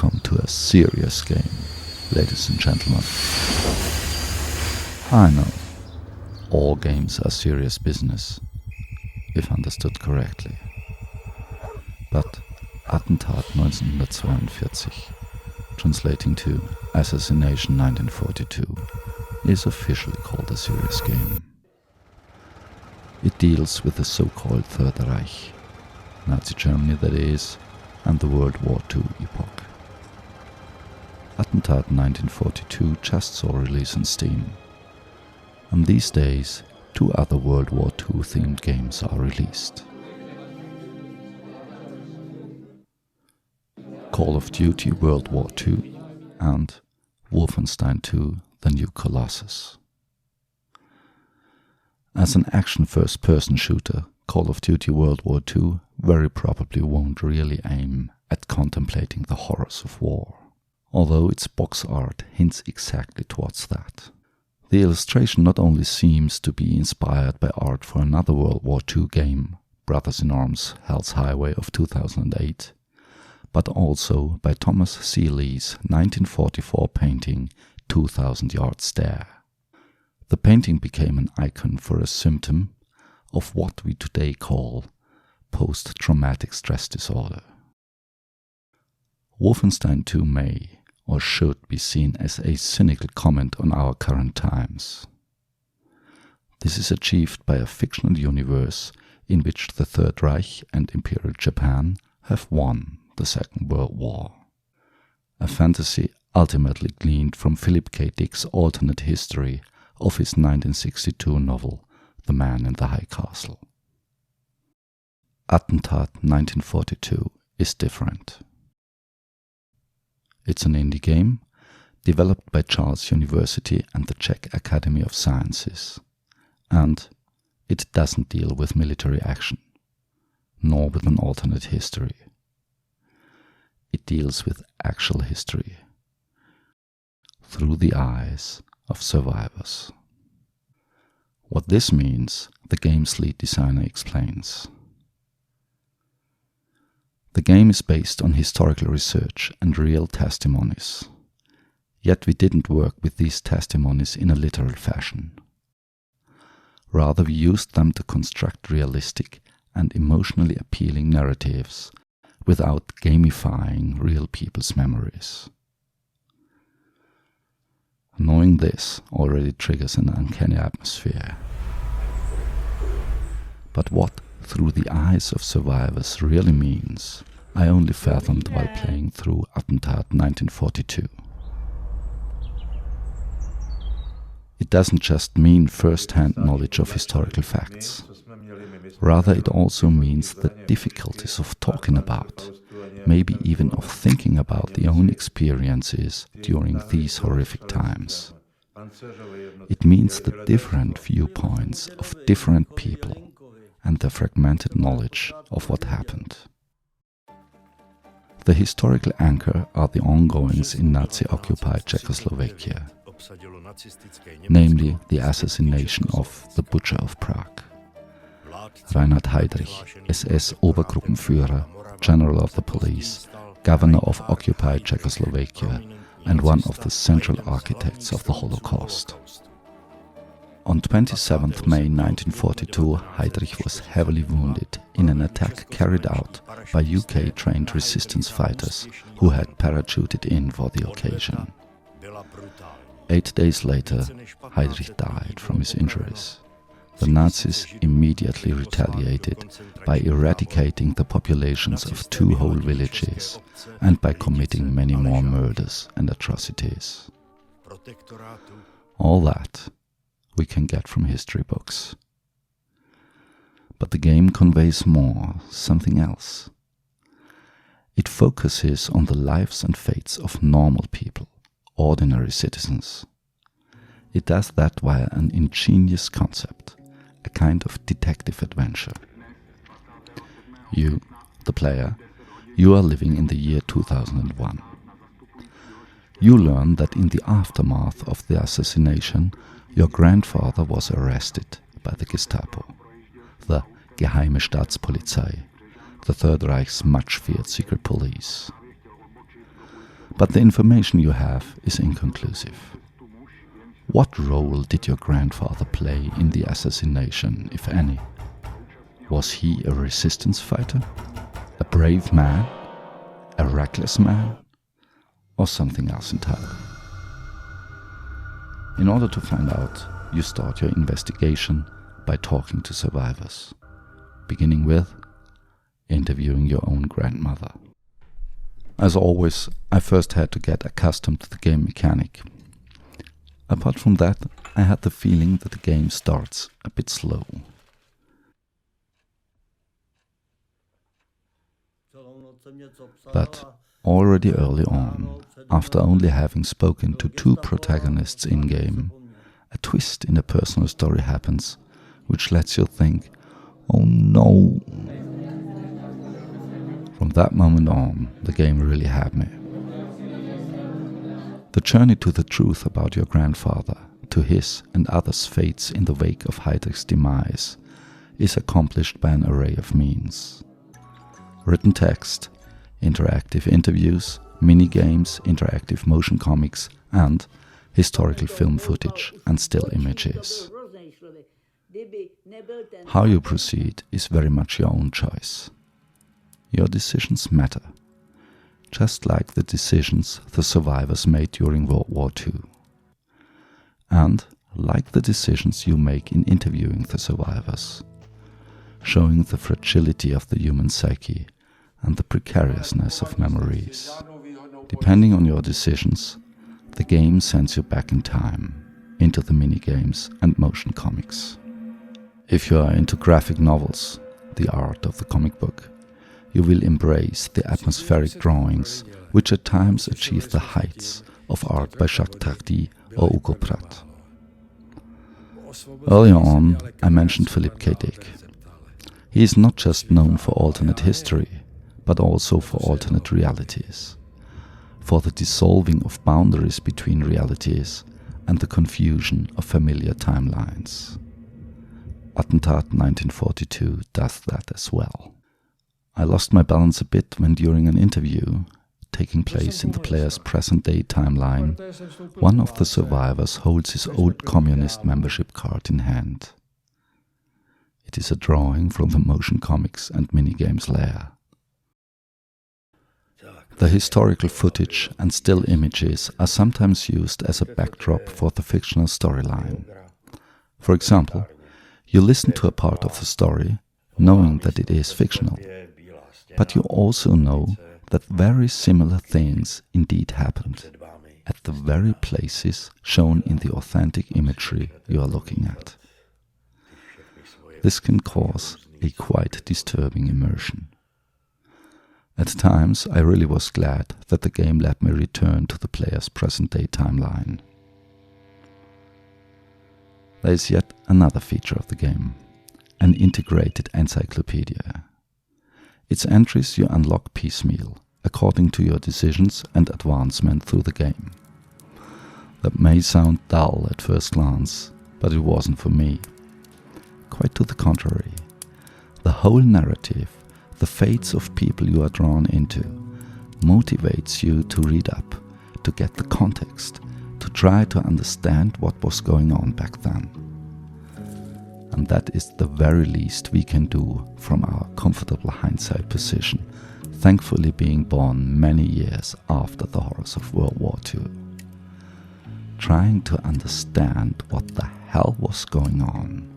Welcome to a serious game, ladies and gentlemen. I know, all games are serious business, if understood correctly. But Attentat 1942, translating to Assassination 1942, is officially called a serious game. It deals with the so-called Third Reich, Nazi Germany that is, and the World War II epoch. Attentat 1942 just saw release on Steam, and these days 2 other World War II themed games are released. Call of Duty World War II and Wolfenstein 2 The New Colossus. As an action first-person shooter, Call of Duty World War II very probably won't really aim at contemplating the horrors of war, although its box art hints exactly towards that. The illustration not only seems to be inspired by art for another World War II game, Brothers in Arms Hell's Highway of 2008, but also by Thomas C. Lee's 1944 painting 2,000 Yard Stare. The painting became an icon for a symptom of what we today call post-traumatic stress disorder. Wolfenstein 2 may or should be seen as a cynical comment on our current times. This is achieved by a fictional universe in which the Third Reich and Imperial Japan have won the Second World War. A fantasy ultimately gleaned from Philip K. Dick's alternate history of his 1962 novel The Man in the High Castle. Attentat 1942 is different. It's an indie game developed by Charles University and the Czech Academy of Sciences, and it doesn't deal with military action, nor with an alternate history. It deals with actual history through the eyes of survivors. What this means, the game's lead designer explains. The game is based on historical research and real testimonies. Yet we didn't work with these testimonies in a literal fashion. Rather, we used them to construct realistic and emotionally appealing narratives without gamifying real people's memories. Knowing this already triggers an uncanny atmosphere. But what through the eyes of survivors really means, I only fathomed while playing through Attentat 1942. It doesn't just mean first-hand knowledge of historical facts. Rather, it also means the difficulties of talking about, maybe even of thinking about the own experiences during these horrific times. It means the different viewpoints of different people and the fragmented knowledge of what happened. The historical anchor are the ongoings in Nazi-occupied Czechoslovakia, namely the assassination of the Butcher of Prague. Reinhard Heydrich, SS Obergruppenführer, General of the Police, Governor of occupied Czechoslovakia, and one of the central architects of the Holocaust. On 27 May 1942, Heydrich was heavily wounded in an attack carried out by UK-trained resistance fighters who had parachuted in for the occasion. 8 days later, Heydrich died from his injuries. The Nazis immediately retaliated by eradicating the populations of 2 whole villages and by committing many more murders and atrocities. All that we can get from history books. But the game conveys more, something else. It focuses on the lives and fates of normal people, ordinary citizens. It does that via an ingenious concept, a kind of detective adventure. You, the player, you are living in the year 2001. You learn that in the aftermath of the assassination, your grandfather was arrested by the Gestapo, the Geheime Staatspolizei, the Third Reich's much-feared secret police. but the information you have is inconclusive. What role did your grandfather play in the assassination, if any? Was he a resistance fighter? A brave man? A reckless man? Or something else entirely? In order to find out, you start your investigation by talking to survivors, beginning with interviewing your own grandmother. As always, I first had to get accustomed to the game mechanic. Apart from that, I had the feeling that the game starts a bit slow. But already early on, after only having spoken to 2 protagonists in-game, a twist in the personal story happens, which lets you think, oh no. From that moment on, the game really had me. The journey to the truth about your grandfather, to his and others' fates in the wake of Heydrich's demise, is accomplished by an array of means. Written text, interactive interviews, mini-games, interactive motion comics, and historical film footage and still images. How you proceed is very much your own choice. Your decisions matter, just like the decisions the survivors made during World War II. And like the decisions you make in interviewing the survivors, showing the fragility of the human psyche and the precariousness of memories. Depending on your decisions, the game sends you back in time, into the minigames and motion comics. If you are into graphic novels, the art of the comic book, you will embrace the atmospheric drawings which at times achieve the heights of art by Jacques Tardy or Hugo Pratt. Earlier on, I mentioned Philip K. Dick. He is not just known for alternate history, but also for alternate realities, for the dissolving of boundaries between realities and the confusion of familiar timelines. Attentat 1942 does that as well. I lost my balance a bit when during an interview, taking place in the player's present-day timeline, one of the survivors holds his old communist membership card in hand. It is a drawing from the motion comics and minigames layer. The historical footage and still images are sometimes used as a backdrop for the fictional storyline. For example, you listen to a part of the story, knowing that it is fictional, but you also know that very similar things indeed happened at the very places shown in the authentic imagery you are looking at. This can cause a quite disturbing immersion. At times, I really was glad that the game let me return to the player's present-day timeline. There is yet another feature of the game, an integrated encyclopedia. Its entries you unlock piecemeal, according to your decisions and advancement through the game. That may sound dull at first glance, but it wasn't for me. Quite to the contrary. The whole narrative, the fates of people you are drawn into, motivates you to read up, to get the context, to try to understand what was going on back then. And that is the very least we can do from our comfortable hindsight position, thankfully being born many years after the horrors of World War II. Trying to understand what the hell was going on.